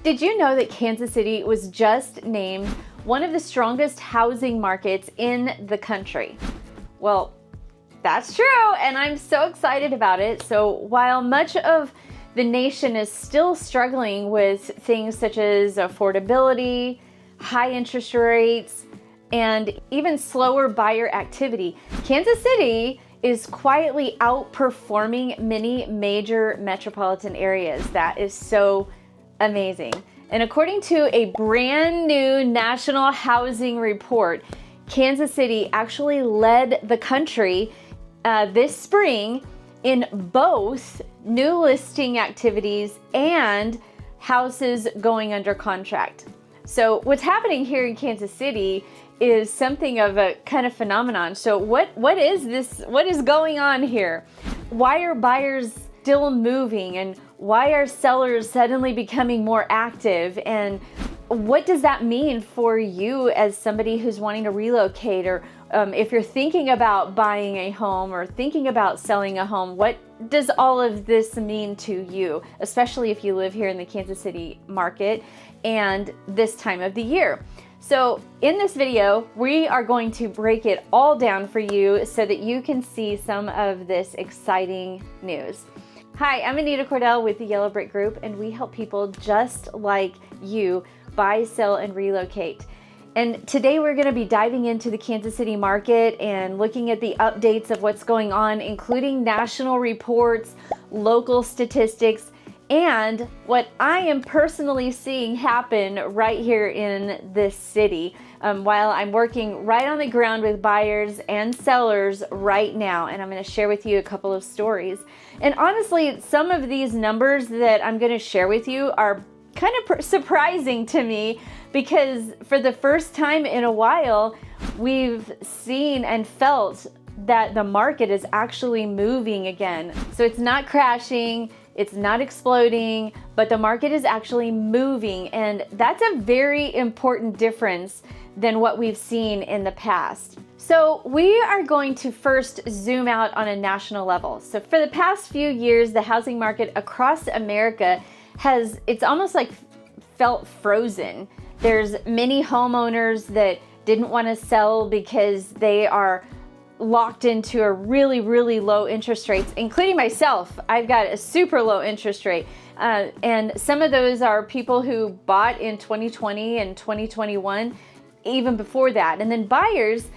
Did you know that Kansas City was just named one of the strongest housing markets in the country? Well, that's true, and I'm so excited about it. So while much of the nation is still struggling with things such as affordability, high interest rates, and even slower buyer activity, Kansas City is quietly outperforming many major metropolitan areas. That is so amazing. And according to a brand new national housing report, Kansas City actually led the country this spring in both new listing activities and houses going under contract. So what's happening here in Kansas City is something of a kind of phenomenon. So what is this? What is going on here? Why are buyers still moving, and why are sellers suddenly becoming more active? And what does that mean for you as somebody who's wanting to relocate, or if you're thinking about buying a home or thinking about selling a home? What does all of this mean to you, especially if you live here in the Kansas City market and this time of the year? So in this video, we are going to break it all down for you so that you can see some of this exciting news. Hi, I'm Anita Cordell with the Yellow Brick Group, and we help people just like you buy, sell, and relocate. And today we're going to be diving into the Kansas City market and looking at the updates of what's going on, including national reports, local statistics, and what I am personally seeing happen right here in this city while I'm working right on the ground with buyers and sellers right now. And I'm going to share with you a couple of stories. And honestly, some of these numbers that I'm going to share with you are kind of surprising to me, because for the first time in a while, we've seen and felt that the market is actually moving again. So it's not crashing, it's not exploding, but the market is actually moving. And that's a very important difference than what we've seen in the past. So we are going to first zoom out on a national level. So for the past few years, the housing market across America it's almost like felt frozen. There's many homeowners that didn't want to sell because they are locked into a really, really low interest rates, including myself. I've got a super low interest rate. And some of those are people who bought in 2020 and 2021, even before that. And then buyers,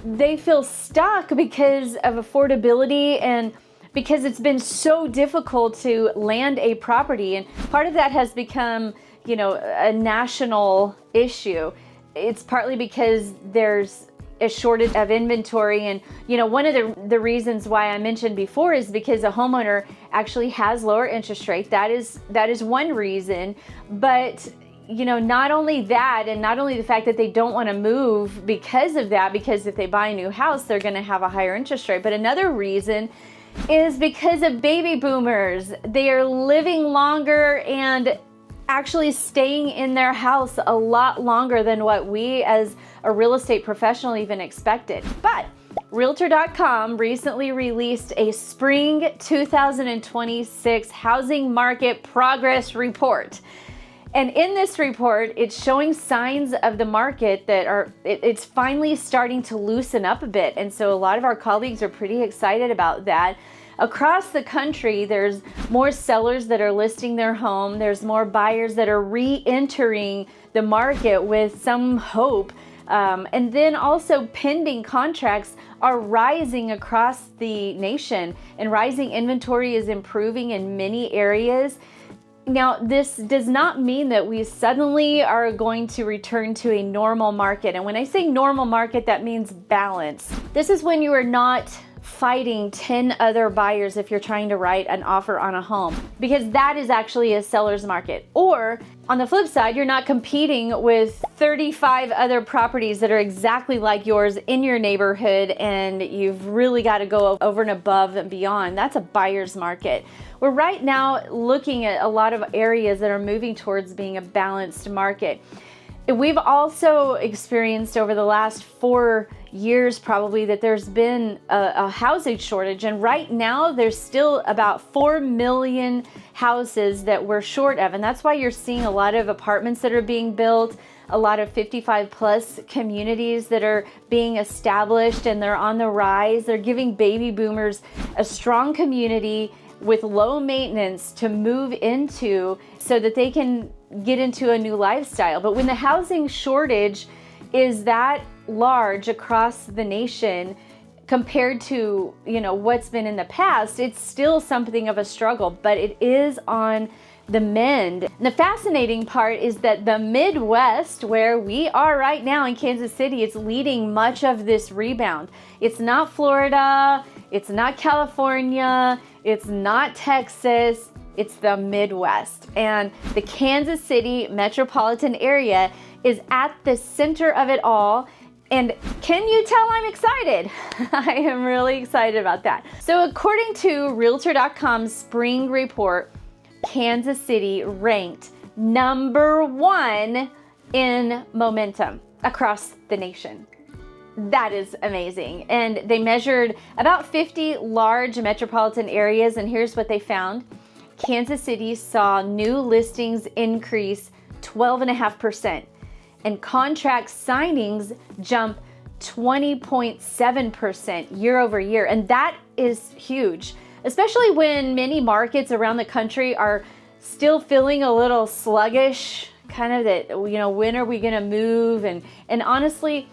they feel stuck because of affordability and because it's been so difficult to land a property. And part of that has become, a national issue. It's partly because there's a shortage of inventory. And, one of the reasons why I mentioned before is because a homeowner actually has lower interest rate. That is one reason. But, not only that, and not only the fact that they don't want to move because of that, because if they buy a new house, they're going to have a higher interest rate. But another reason is because of baby boomers. They are living longer and actually staying in their house a lot longer than what we as a real estate professional even expected. But Realtor.com recently released a spring 2026 housing market progress report. And in this report, it's showing signs of the market that it's finally starting to loosen up a bit. And so a lot of our colleagues are pretty excited about that. Across the country, there's more sellers that are listing their home. There's more buyers that are re-entering the market with some hope. And then also pending contracts are rising across the nation, and rising inventory is improving in many areas. Now, this does not mean that we suddenly are going to return to a normal market. And when I say normal market, that means balance. This is when you are not fighting 10 other buyers if you're trying to write an offer on a home, because that is actually a seller's market. Or on the flip side, you're not competing with 35 other properties that are exactly like yours in your neighborhood, and you've really got to go over and above and beyond. That's a buyer's market. We're right now looking at a lot of areas that are moving towards being a balanced market. We've also experienced over the last 4 years probably that there's been a housing shortage, and right now there's still about 4 million houses that we're short of, and that's why you're seeing a lot of apartments that are being built, a lot of 55 plus communities that are being established, and they're on the rise. They're giving baby boomers a strong community with low maintenance to move into so that they can get into a new lifestyle. But when the housing shortage is that large across the nation compared to, what's been in the past, it's still something of a struggle, but it is on the mend. And the fascinating part is that the Midwest, where we are right now in Kansas City, it's leading much of this rebound. It's not Florida, it's not California, it's not Texas, it's the Midwest. And the Kansas City metropolitan area is at the center of it all. And can you tell I'm excited? I am really excited about that. So according to Realtor.com's spring report, Kansas City ranked #1 in momentum across the nation. That is amazing. And they measured about 50 large metropolitan areas, and here's what they found. Kansas City saw new listings increase 12.5%, and contract signings jump 20.7% year over year. And that is huge, especially when many markets around the country are still feeling a little sluggish, kind of that, when are we gonna move? And honestly,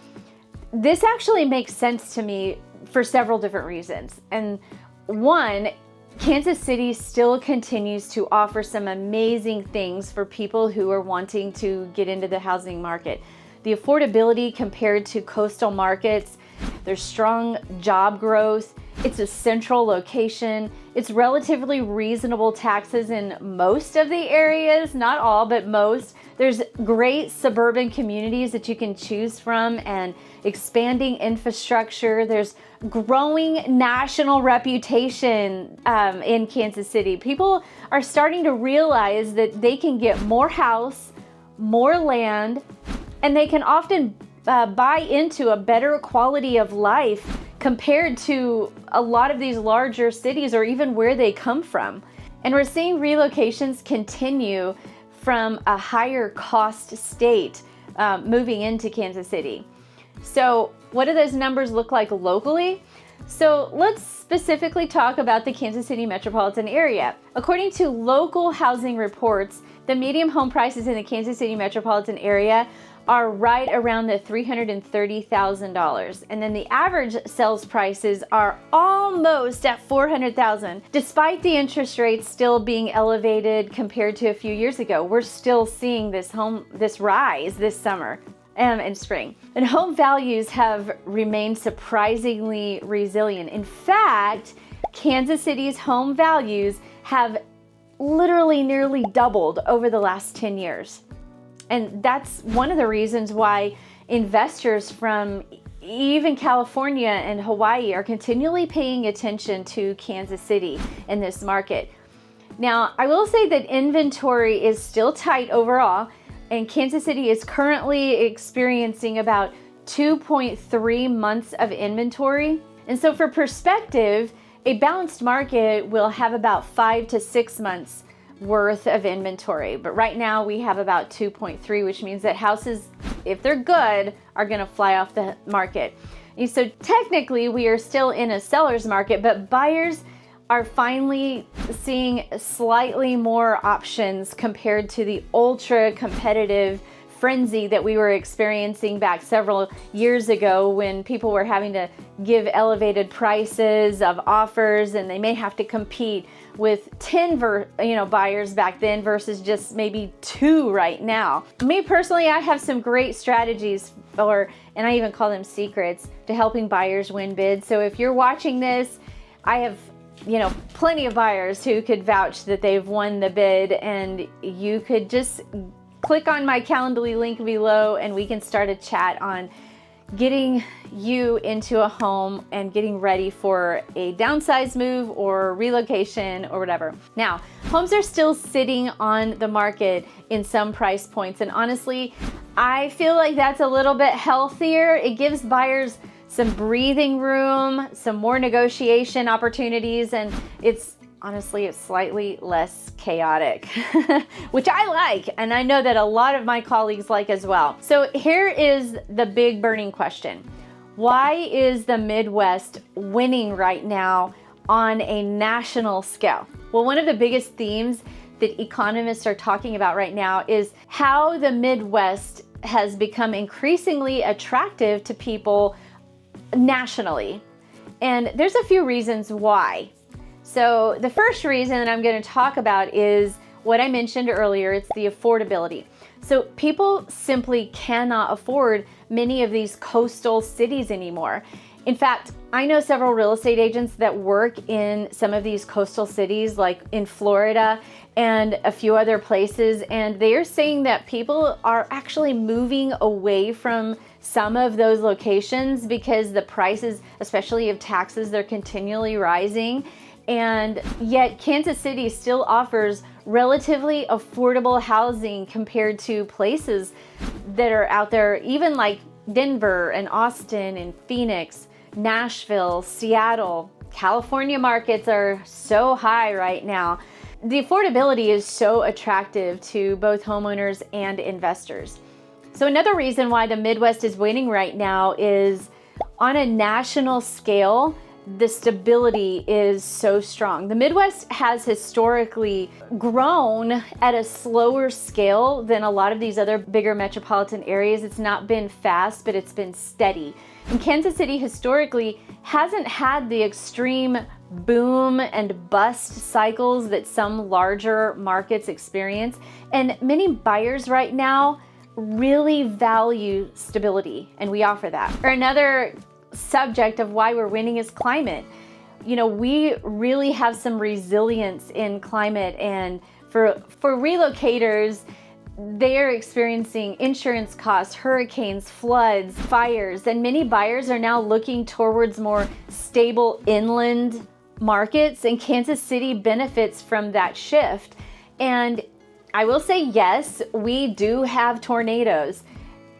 this actually makes sense to me for several different reasons. And one, Kansas City still continues to offer some amazing things for people who are wanting to get into the housing market. The affordability compared to coastal markets, there's strong job growth, it's a central location, it's relatively reasonable taxes in most of the areas, not all, but most. There's great suburban communities that you can choose from and expanding infrastructure. There's growing national reputation in Kansas City. People are starting to realize that they can get more house, more land, and they can often buy into a better quality of life compared to a lot of these larger cities or even where they come from. And we're seeing relocations continue from a higher cost state moving into Kansas City. So what do those numbers look like locally? So let's specifically talk about the Kansas City metropolitan area. According to local housing reports, the median home prices in the Kansas City metropolitan area are right around the $330,000. And then the average sales prices are almost at $400,000. Despite the interest rates still being elevated compared to a few years ago, we're still seeing this rise this summer and spring. And home values have remained surprisingly resilient. In fact, Kansas City's home values have literally nearly doubled over the last 10 years. And that's one of the reasons why investors from even California and Hawaii are continually paying attention to Kansas City in this market. Now, I will say that inventory is still tight overall, and Kansas City is currently experiencing about 2.3 months of inventory. And so for perspective, a balanced market will have about 5 to 6 months worth of inventory. But right now we have about 2.3, which means that houses, if they're good, are gonna fly off the market. And so technically we are still in a seller's market, but buyers are finally seeing slightly more options compared to the ultra competitive frenzy that we were experiencing back several years ago when people were having to give elevated prices of offers, and they may have to compete with 10 buyers back then versus just maybe 2 right now. Me personally, I have some great strategies, and I even call them secrets, to helping buyers win bids. So if you're watching this, I have plenty of buyers who could vouch that they've won the bid, and you could just click on my Calendly link below and we can start a chat on getting you into a home and getting ready for a downsize move or relocation or whatever. Now, homes are still sitting on the market in some price points, and honestly, I feel like that's a little bit healthier. It gives buyers some breathing room, some more negotiation opportunities, and it's slightly less chaotic, which I like, and I know that a lot of my colleagues like as well. So here is the big burning question. Why is the Midwest winning right now on a national scale? Well, one of the biggest themes that economists are talking about right now is how the Midwest has become increasingly attractive to people nationally. And there's a few reasons why. So the first reason that I'm going to talk about is what I mentioned earlier. It's the affordability. So people simply cannot afford many of these coastal cities anymore. In fact, I know several real estate agents that work in some of these coastal cities, like in Florida and a few other places, and they are saying that people are actually moving away from some of those locations because the prices, especially of taxes, they're continually rising. And yet Kansas City still offers relatively affordable housing compared to places that are out there, even like Denver and Austin and Phoenix, Nashville, Seattle. California markets are so high right now. The affordability is so attractive to both homeowners and investors. So another reason why the Midwest is winning right now is on a national scale, the stability is so strong. The Midwest has historically grown at a slower scale than a lot of these other bigger metropolitan areas. It's not been fast, but it's been steady. And Kansas City historically hasn't had the extreme boom and bust cycles that some larger markets experience. And many buyers right now really value stability, and we offer that. Or another subject of why we're winning is climate. You know, we really have some resilience in climate, and for relocators, they're experiencing insurance costs, hurricanes, floods, fires, and many buyers are now looking towards more stable inland markets, and Kansas City benefits from that shift. And I will say, yes, we do have tornadoes.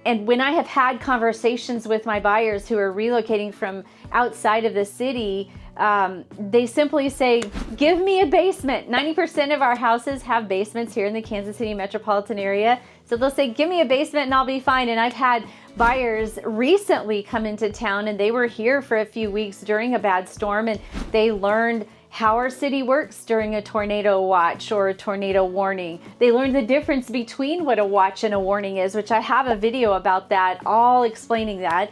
And when I have had conversations with my buyers who are relocating from outside of the city, they simply say, give me a basement. 90% of our houses have basements here in the Kansas City metropolitan area. So they'll say, give me a basement and I'll be fine. And I've had buyers recently come into town, and they were here for a few weeks during a bad storm, and they learned how our city works during a tornado watch or a tornado warning. They learned the difference between what a watch and a warning is, which I have a video about that, all explaining that.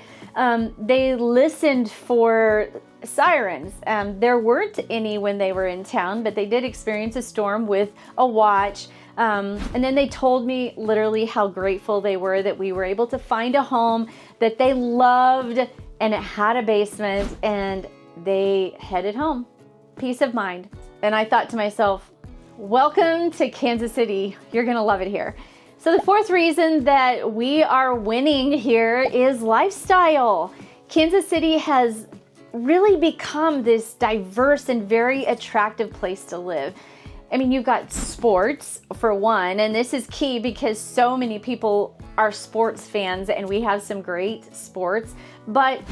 They listened for sirens. There weren't any when they were in town, but they did experience a storm with a watch. And then they told me literally how grateful they were that we were able to find a home that they loved, and it had a basement, and they headed home. Peace of mind. And I thought to myself, welcome to Kansas City. You're gonna love it here. So the fourth reason that we are winning here is lifestyle. Kansas City has really become this diverse and very attractive place to live. I mean, you've got sports for one, and this is key because so many people are sports fans, and we have some great sports, but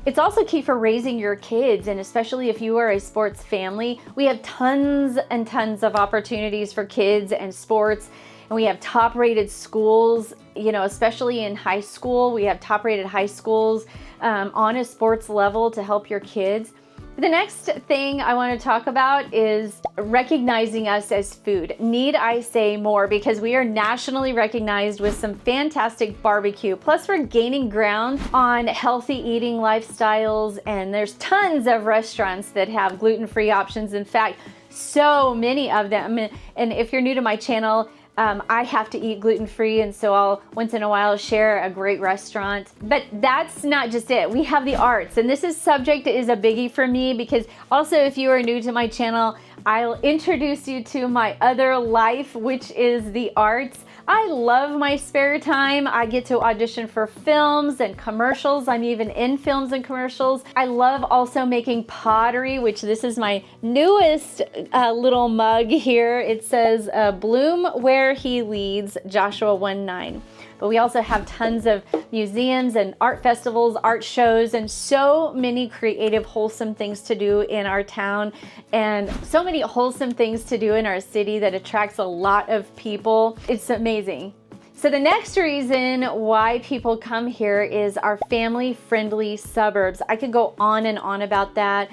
it's also key for raising your kids, and especially if you are a sports family. We have tons and tons of opportunities for kids and sports, and we have top-rated schools, you know, especially in high school. We have top-rated high schools on a sports level to help your kids. The next thing I want to talk about is recognizing us as food. Need I say more? Because we are nationally recognized with some fantastic barbecue. Plus, we're gaining ground on healthy eating lifestyles, and there's tons of restaurants that have gluten-free options. In fact, so many of them. And if you're new to my channel, I have to eat gluten-free, and so I'll once in a while share a great restaurant. But that's not just it. We have the arts, and this subject is a biggie for me because also, if you are new to my channel, I'll introduce you to my other life, which is the arts. I love my spare time. I get to audition for films and commercials. I'm even in films and commercials. I love also making pottery, which this is my newest little mug here. It says, bloom where he leads, Joshua 1:9. But we also have tons of museums and art festivals, art shows, and so many creative, wholesome things to do in our town, and so many wholesome things to do in our city that attracts a lot of people. It's amazing. So the next reason why people come here is our family-friendly suburbs. I could go on and on about that.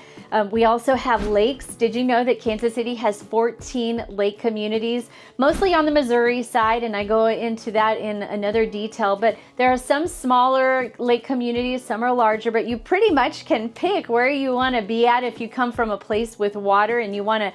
We also have lakes. Did you know that Kansas City has 14 lake communities, mostly on the Missouri side, and I go into that in another detail, but there are some smaller lake communities, some are larger, but you pretty much can pick where you want to be at if you come from a place with water and you want to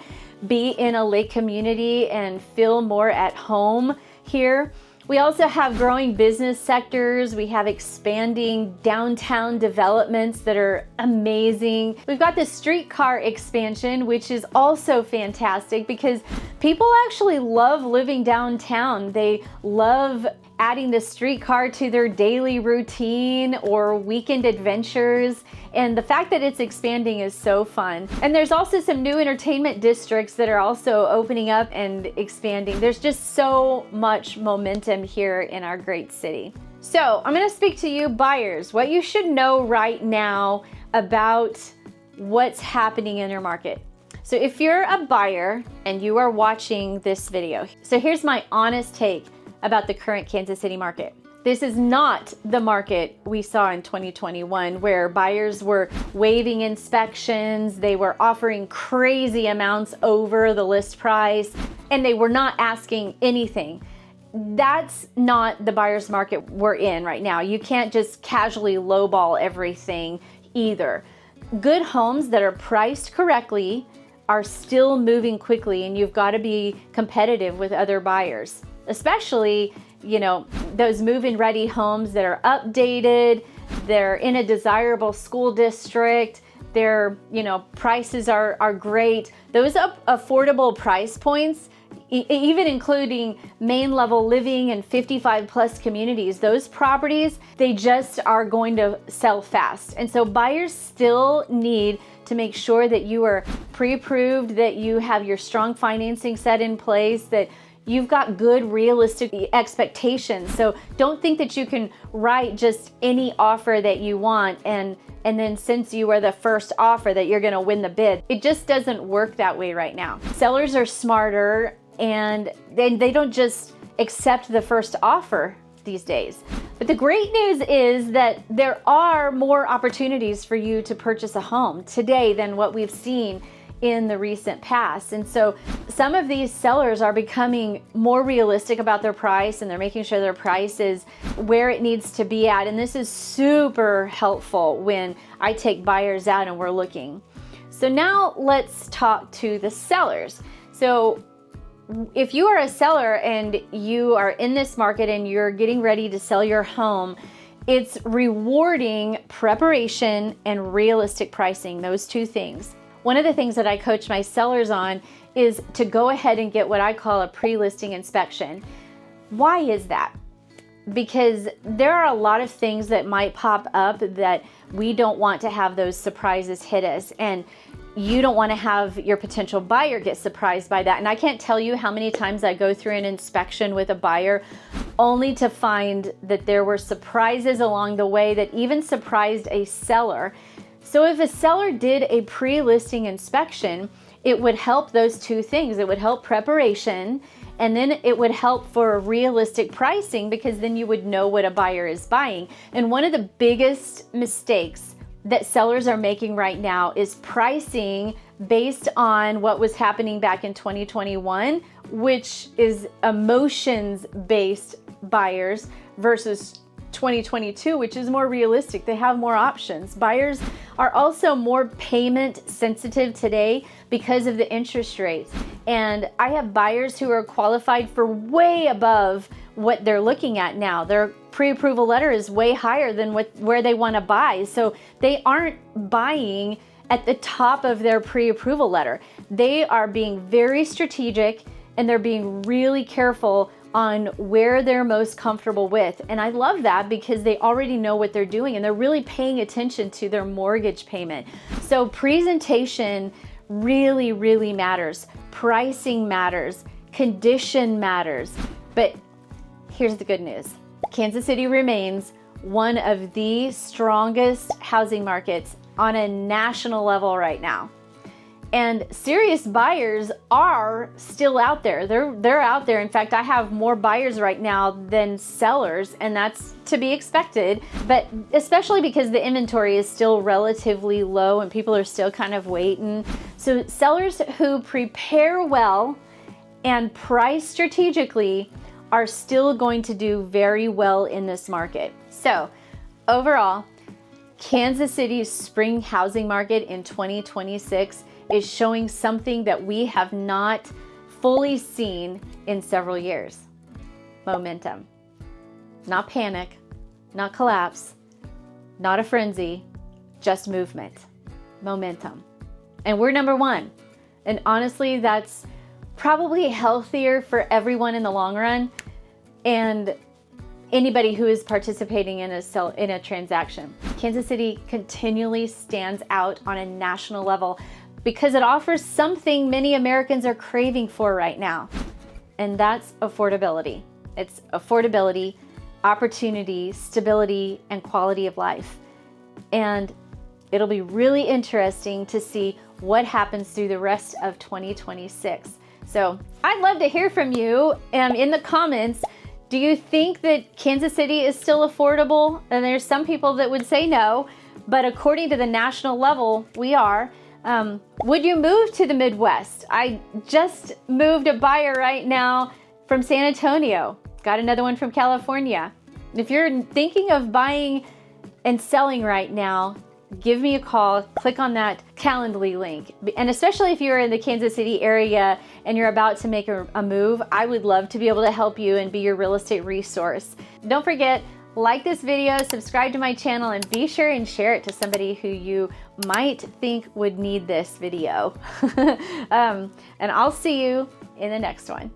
be in a lake community and feel more at home here. We also have growing business sectors. We have expanding downtown developments that are amazing. We've got the streetcar expansion, which is also fantastic because people actually love living downtown. They love adding the streetcar to their daily routine or weekend adventures. And the fact that it's expanding is so fun. And there's also some new entertainment districts that are also opening up and expanding. There's just so much momentum here in our great city. So I'm gonna speak to you buyers, what you should know right now about what's happening in your market. So if you're a buyer and you are watching this video, so here's my honest take about the current Kansas City market. This is not the market we saw in 2021 where buyers were waiving inspections, they were offering crazy amounts over the list price, and they were not asking anything. That's not the buyer's market we're in right now. You can't just casually lowball everything either. Good homes that are priced correctly are still moving quickly, and you've got to be competitive with other buyers. Especially, you know, those move-in ready homes that are updated, they're in a desirable school district, their, you know, prices are great. Those affordable price points, even including main level living and 55 plus communities, those properties, they just are going to sell fast. And so buyers still need to make sure that you are pre-approved, that you have your strong financing set in place, that you've got good realistic expectations. So don't think that you can write just any offer that you want and then since you are the first offer that you're gonna win the bid. It just doesn't work that way right now. Sellers are smarter and they don't just accept the first offer these days. But the great news is that there are more opportunities for you to purchase a home today than what we've seen in the recent past. And so some of these sellers are becoming more realistic about their price, and they're making sure their price is where it needs to be at. And this is super helpful when I take buyers out and we're looking. So now let's talk to the sellers. So if you are a seller and you are in this market and you're getting ready to sell your home, it's rewarding preparation and realistic pricing, those two things. One of the things that I coach my sellers on is to go ahead and get what I call a pre-listing inspection. Why is that? Because there are a lot of things that might pop up that we don't want to have those surprises hit us, and you don't want to have your potential buyer get surprised by that. And I can't tell you how many times I go through an inspection with a buyer only to find that there were surprises along the way that even surprised a seller. So if a seller did a pre-listing inspection, it would help those two things. It would help preparation, and then it would help for realistic pricing because then you would know what a buyer is buying. And one of the biggest mistakes that sellers are making right now is pricing based on what was happening back in 2021, which is emotions-based buyers, versus 2022, which is more realistic. They have more options. Buyers are also more payment sensitive today because of the interest rates. And I have buyers who are qualified for way above what they're looking at now. Their pre-approval letter is way higher than where they want to buy. So they aren't buying at the top of their pre-approval letter. They are being very strategic and they're being really careful on where they're most comfortable with. And I love that because they already know what they're doing and they're really paying attention to their mortgage payment. So presentation really, really matters. Pricing matters. Condition matters. But here's the good news. Kansas City remains one of the strongest housing markets on a national level right now. And serious buyers are still out there. They're out there. In fact, I have more buyers right now than sellers, and that's to be expected, but especially because the inventory is still relatively low and people are still kind of waiting. So sellers who prepare well and price strategically are still going to do very well in this market. So overall, Kansas City's spring housing market in 2026 is showing something that we have not fully seen in several years. Momentum. Not panic, not collapse, not a frenzy, just movement. Momentum. And we're number one. And honestly, that's probably healthier for everyone in the long run and anybody who is participating in a transaction. Kansas City continually stands out on a national level because it offers something many Americans are craving for right now, and that's affordability. It's affordability, opportunity, stability, and quality of life. And it'll be really interesting to see what happens through the rest of 2026. So I'd love to hear from you in the comments. Do you think that Kansas City is still affordable? And there's some people that would say no, but according to the national level, we are. Would you move to the Midwest? I just moved a buyer right now from San Antonio. Got another one from California. If you're thinking of buying and selling right now, give me a call, click on that Calendly link. And especially if you're in the Kansas City area and you're about to make a move, I would love to be able to help you and be your real estate resource. Don't forget, like this video, subscribe to my channel, and be sure and share it to somebody who you might think would need this video. And I'll see you in the next one.